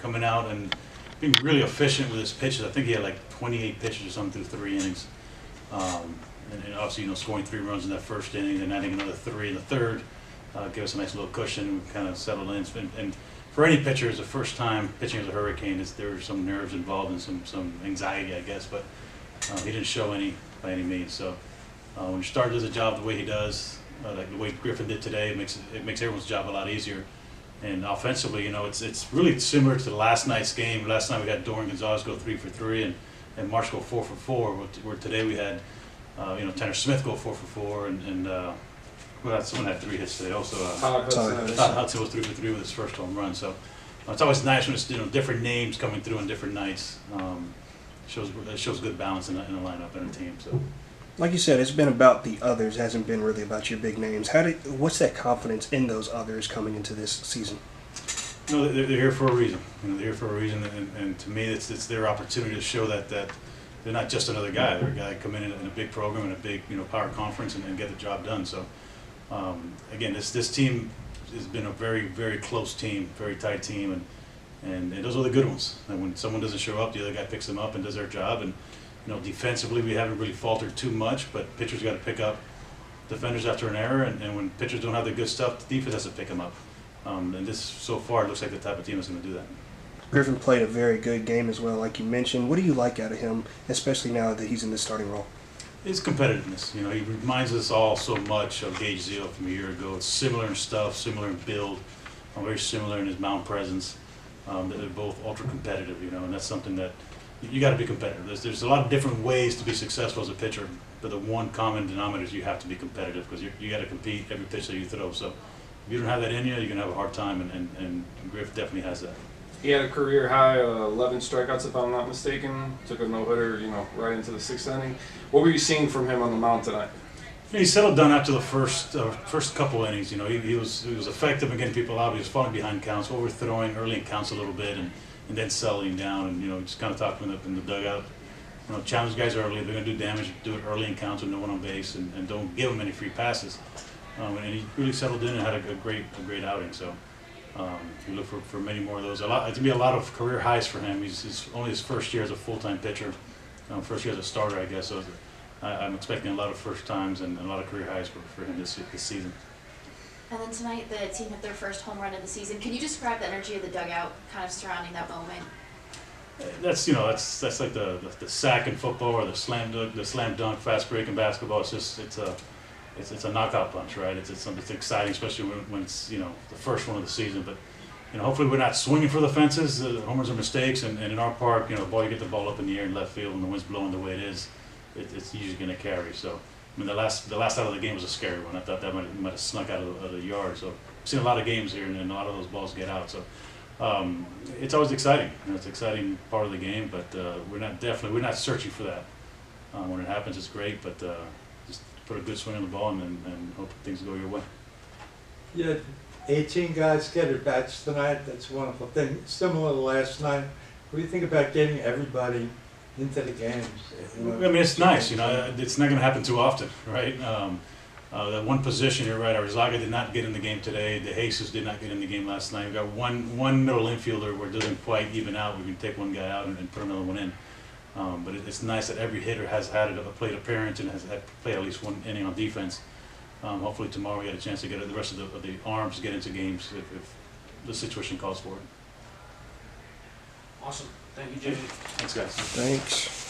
coming out and being really efficient with his pitches. I think he had like 28 pitches or something through 3 innings. And obviously, scoring 3 runs in that first inning and adding another 3 in the third gave us a nice little cushion and we kind of settled in. And for any pitcher, it's the first time pitching as a Hurricane. There are some nerves involved and some anxiety, I guess, but he didn't show any by any means. So when you start does a job the way he does, like the way Griffin did today, it makes everyone's job a lot easier. And offensively, it's really similar to last night's game. Last night we had Doran Gonzalez go 3 for 3 and Marsh go 4 for 4. Where today we had Tanner Smith go 4 for 4 and someone had 3 hits today also. Todd Hudson was 3 for 3 with his first home run. So it's always nice when it's different names coming through on different nights. It shows good balance in the lineup and a team. So. Like you said, it's been about the others, hasn't been really about your big names. What's that confidence in those others coming into this season? They're here for a reason. They're here for a reason, and to me, it's their opportunity to show that they're not just another guy. They're a guy come in a big program and a big power conference and get the job done. So again, this team has been a very, very close team, very tight team, and those are the good ones. And when someone doesn't show up, the other guy picks them up and does their job. And defensively, we haven't really faltered too much, but pitchers got to pick up defenders after an error, and when pitchers don't have the good stuff, the defense has to pick them up. And this, so far, looks like the type of team that's going to do that. Griffin played a very good game as well, like you mentioned. What do you like out of him, especially now that he's in the starting role? His competitiveness. He reminds us all so much of Gage Zeal from a year ago. It's similar in stuff, similar in build, very similar in his mound presence. They're both ultra competitive, and that's something that you got to be competitive. There's a lot of different ways to be successful as a pitcher, but the one common denominator is you have to be competitive because you got to compete every pitch that you throw. So if you don't have that in you, you're going to have a hard time, and Griff definitely has that. He had a career high 11 strikeouts, if I'm not mistaken. Took a no-hitter, right into the 6th inning. What were you seeing from him on the mound tonight? He settled down after the first couple innings. He was effective in getting people out. He was falling behind counts, overthrowing early in counts a little bit, and then settling down. And just kind of talking in the dugout. Challenge guys early. If they're going to do damage, do it early in counts with no one on base, and don't give them any free passes. And he really settled in and had a great outing. So we look for many more of those. To be a lot of career highs for him. He's only his first year as a full-time pitcher, first year as a starter, I guess. So I'm expecting a lot of first times and a lot of career highs for him this season. And then tonight, the team hit their first home run of the season. Can you describe the energy of the dugout, kind of surrounding that moment? That's like the sack in football or the slam dunk, fast break in basketball. It's a knockout punch, right? It's exciting, especially when it's the first one of the season. But hopefully we're not swinging for the fences. The homers are mistakes, and in our park, you get the ball up in the air in left field, and the wind's blowing the way it is. It's usually going to carry. So, the last out of the game was a scary one. I thought that might have snuck out of the yard. So, I've seen a lot of games here, and a lot of those balls get out. So, it's always exciting. It's an exciting part of the game, but we're not searching for that. When it happens, it's great, but just put a good swing on the ball and hope things go your way. Yeah, 18 guys get at bats tonight. That's a wonderful thing. Similar to last night. What do you think about getting everybody into the games? It's nice. It's not going to happen too often, right? That one position, you're right. Arteaga did not get in the game today. De Jesus did not get in the game last night. We got one middle infielder where it doesn't quite even out. We can take one guy out and put another one in. But it's nice that every hitter has had a plate appearance and has played at least one inning on defense. Hopefully tomorrow we get a chance to get the rest of the arms get into games if the situation calls for it. Awesome. Thank you, JJ. Thanks, guys. Thanks.